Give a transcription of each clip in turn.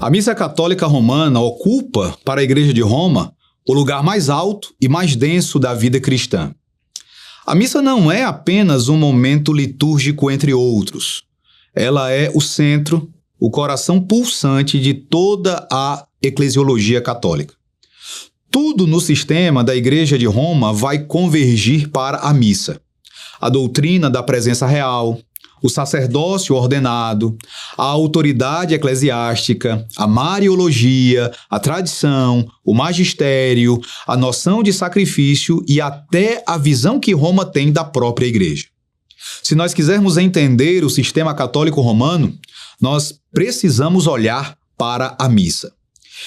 A missa católica romana ocupa, para a Igreja de Roma, o lugar mais alto e mais denso da vida cristã. A missa não é apenas um momento litúrgico entre outros. Ela é o centro, o coração pulsante de toda a eclesiologia católica. Tudo no sistema da Igreja de Roma vai convergir para a missa. A doutrina da presença real, o sacerdócio ordenado, a autoridade eclesiástica, a mariologia, a tradição, o magistério, a noção de sacrifício e até a visão que Roma tem da própria Igreja. Se nós quisermos entender o sistema católico romano, nós precisamos olhar para a missa.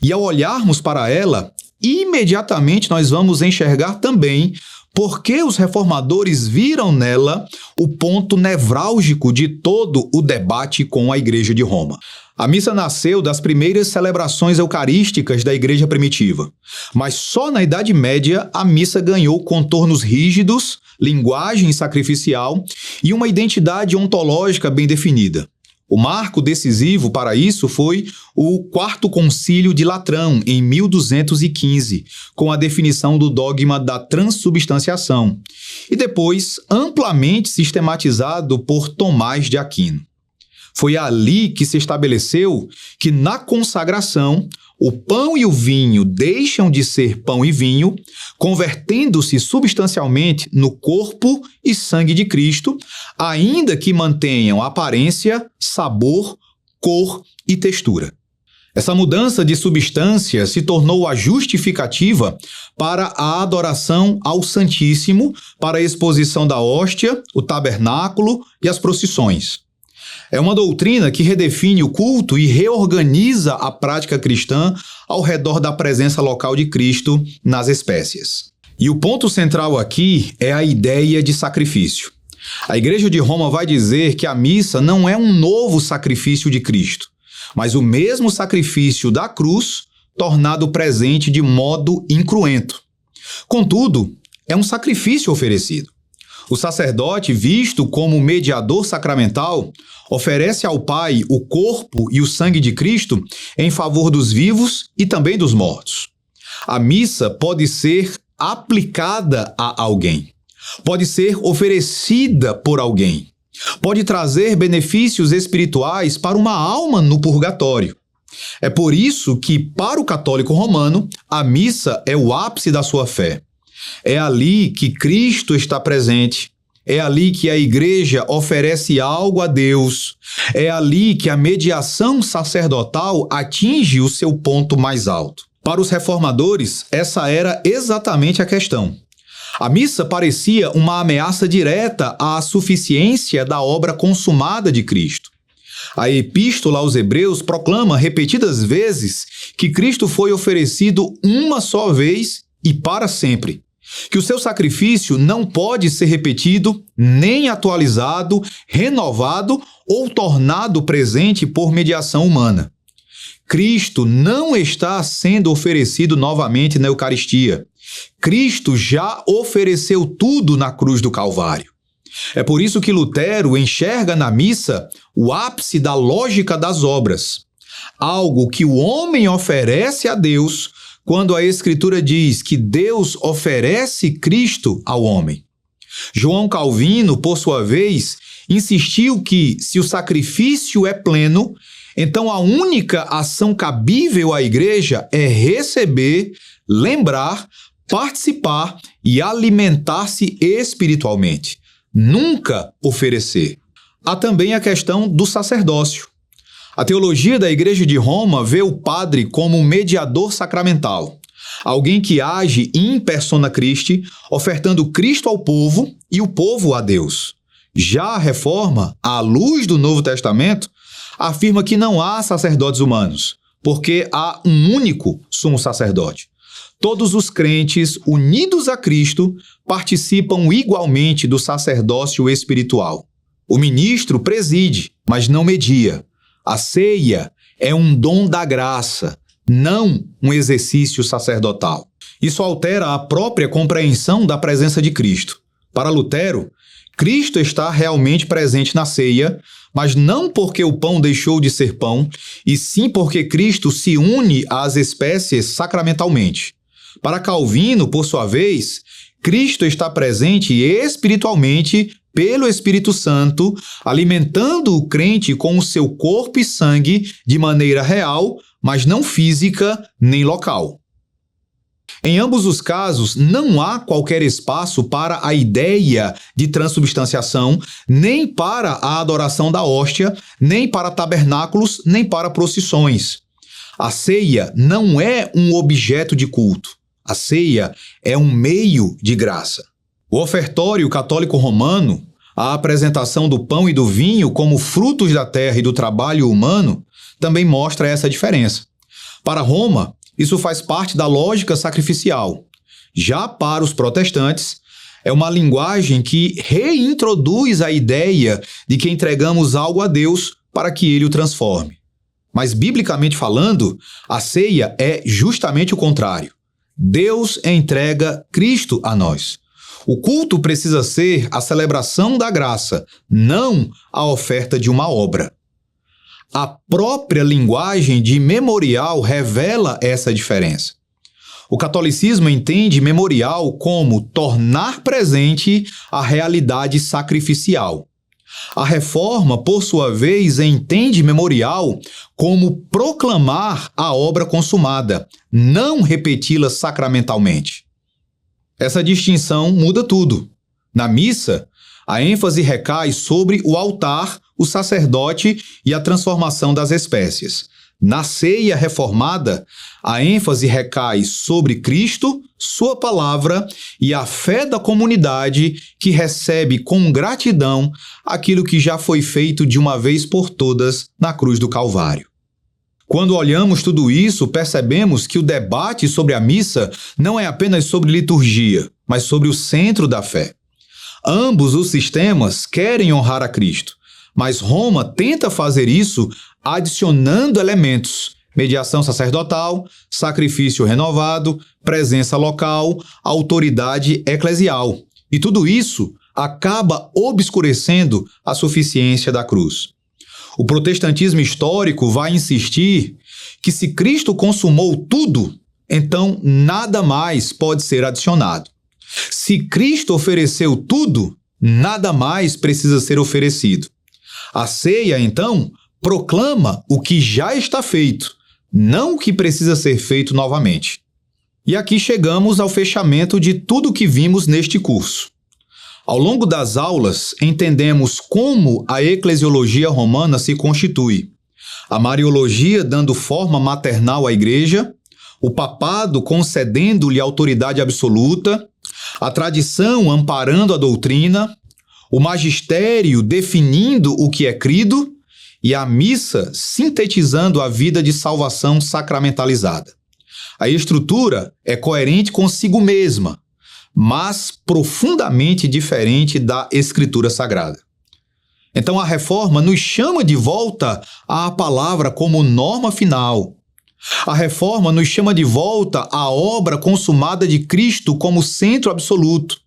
E ao olharmos para ela, imediatamente nós vamos enxergar também porque os reformadores viram nela o ponto nevrálgico de todo o debate com a Igreja de Roma. A missa nasceu das primeiras celebrações eucarísticas da Igreja primitiva, mas só na Idade Média a missa ganhou contornos rígidos, linguagem sacrificial e uma identidade ontológica bem definida. O marco decisivo para isso foi o Quarto Concílio de Latrão, em 1215, com a definição do dogma da transubstanciação, e depois amplamente sistematizado por Tomás de Aquino. Foi ali que se estabeleceu que, na consagração, o pão e o vinho deixam de ser pão e vinho, convertendo-se substancialmente no corpo e sangue de Cristo, ainda que mantenham aparência, sabor, cor e textura. Essa mudança de substância se tornou a justificativa para a adoração ao Santíssimo, para a exposição da hóstia, o tabernáculo e as procissões. É uma doutrina que redefine o culto e reorganiza a prática cristã ao redor da presença local de Cristo nas espécies. E o ponto central aqui é a ideia de sacrifício. A Igreja de Roma vai dizer que a missa não é um novo sacrifício de Cristo, mas o mesmo sacrifício da cruz tornado presente de modo incruento. Contudo, é um sacrifício oferecido. O sacerdote, visto como mediador sacramental, oferece ao Pai o corpo e o sangue de Cristo em favor dos vivos e também dos mortos. A missa pode ser aplicada a alguém, pode ser oferecida por alguém, pode trazer benefícios espirituais para uma alma no purgatório. É por isso que, para o católico romano, a missa é o ápice da sua fé. É ali que Cristo está presente, é ali que a Igreja oferece algo a Deus, é ali que a mediação sacerdotal atinge o seu ponto mais alto. Para os reformadores, essa era exatamente a questão. A missa parecia uma ameaça direta à suficiência da obra consumada de Cristo. A Epístola aos Hebreus proclama repetidas vezes que Cristo foi oferecido uma só vez e para sempre, que o seu sacrifício não pode ser repetido, nem atualizado, renovado ou tornado presente por mediação humana. Cristo não está sendo oferecido novamente na Eucaristia. Cristo já ofereceu tudo na cruz do Calvário. É por isso que Lutero enxerga na missa o ápice da lógica das obras, algo que o homem oferece a Deus quando a Escritura diz que Deus oferece Cristo ao homem. João Calvino, por sua vez, insistiu que, se o sacrifício é pleno, então a única ação cabível à Igreja é receber, lembrar, participar e alimentar-se espiritualmente. Nunca oferecer. Há também a questão do sacerdócio. A teologia da Igreja de Roma vê o padre como um mediador sacramental, alguém que age in persona Christi, ofertando Cristo ao povo e o povo a Deus. Já a Reforma, à luz do Novo Testamento, afirma que não há sacerdotes humanos, porque há um único sumo sacerdote. Todos os crentes unidos a Cristo participam igualmente do sacerdócio espiritual. O ministro preside, mas não media. A ceia é um dom da graça, não um exercício sacerdotal. Isso altera a própria compreensão da presença de Cristo. Para Lutero, Cristo está realmente presente na ceia, mas não porque o pão deixou de ser pão, e sim porque Cristo se une às espécies sacramentalmente. Para Calvino, por sua vez, Cristo está presente espiritualmente pelo Espírito Santo, alimentando o crente com o seu corpo e sangue de maneira real, mas não física nem local. Em ambos os casos, não há qualquer espaço para a ideia de transubstanciação, nem para a adoração da hóstia, nem para tabernáculos, nem para procissões. A ceia não é um objeto de culto. A ceia é um meio de graça. O ofertório católico romano, a apresentação do pão e do vinho como frutos da terra e do trabalho humano, também mostra essa diferença. Para Roma, isso faz parte da lógica sacrificial. Já para os protestantes, é uma linguagem que reintroduz a ideia de que entregamos algo a Deus para que Ele o transforme. Mas, biblicamente falando, a ceia é justamente o contrário. Deus entrega Cristo a nós. O culto precisa ser a celebração da graça, não a oferta de uma obra. A própria linguagem de memorial revela essa diferença. O catolicismo entende memorial como tornar presente a realidade sacrificial. A Reforma, por sua vez, entende memorial como proclamar a obra consumada, não repeti-la sacramentalmente. Essa distinção muda tudo. Na missa, a ênfase recai sobre o altar, o sacerdote e a transformação das espécies. Na ceia reformada, a ênfase recai sobre Cristo, sua palavra e a fé da comunidade que recebe com gratidão aquilo que já foi feito de uma vez por todas na cruz do Calvário. Quando olhamos tudo isso, percebemos que o debate sobre a missa não é apenas sobre liturgia, mas sobre o centro da fé. Ambos os sistemas querem honrar a Cristo, mas Roma tenta fazer isso adicionando elementos: mediação sacerdotal, sacrifício renovado, presença local, autoridade eclesial. E tudo isso acaba obscurecendo a suficiência da cruz. O protestantismo histórico vai insistir que se Cristo consumou tudo, então nada mais pode ser adicionado. Se Cristo ofereceu tudo, nada mais precisa ser oferecido. A ceia, então, proclama o que já está feito, não o que precisa ser feito novamente. E aqui chegamos ao fechamento de tudo o que vimos neste curso. Ao longo das aulas, entendemos como a eclesiologia romana se constitui. A mariologia dando forma maternal à igreja, o papado concedendo-lhe autoridade absoluta, a tradição amparando a doutrina, o magistério definindo o que é crido e a missa sintetizando a vida de salvação sacramentalizada. A estrutura é coerente consigo mesma, mas profundamente diferente da Escritura Sagrada. Então a Reforma nos chama de volta à palavra como norma final. A Reforma nos chama de volta à obra consumada de Cristo como centro absoluto.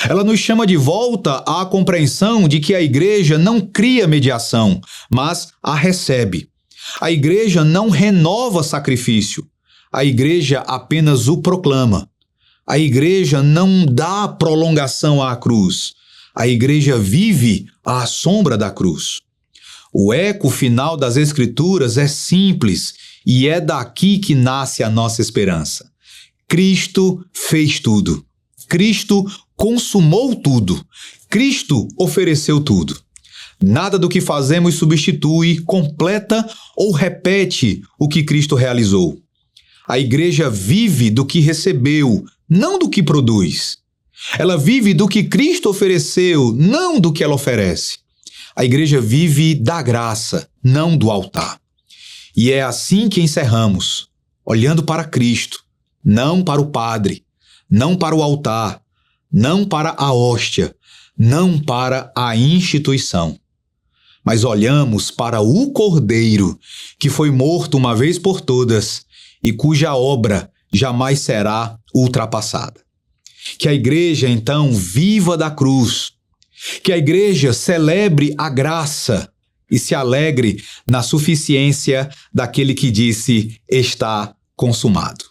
Ela nos chama de volta à compreensão de que a Igreja não cria mediação, mas a recebe. A Igreja não renova sacrifício, a Igreja apenas o proclama. A Igreja não dá prolongação à cruz, a Igreja vive à sombra da cruz. O eco final das Escrituras é simples e é daqui que nasce a nossa esperança. Cristo fez tudo. Cristo consumou tudo. Cristo ofereceu tudo. Nada do que fazemos substitui, completa ou repete o que Cristo realizou. A Igreja vive do que recebeu, não do que produz. Ela vive do que Cristo ofereceu, não do que ela oferece. A Igreja vive da graça, não do altar. E é assim que encerramos, olhando para Cristo, não para o Padre, não para o altar, não para a hóstia, não para a instituição. Mas olhamos para o Cordeiro, que foi morto uma vez por todas e cuja obra jamais será ultrapassada. Que a Igreja, então, viva da cruz, Que a igreja celebre a graça e se alegre na suficiência daquele que disse: está consumado.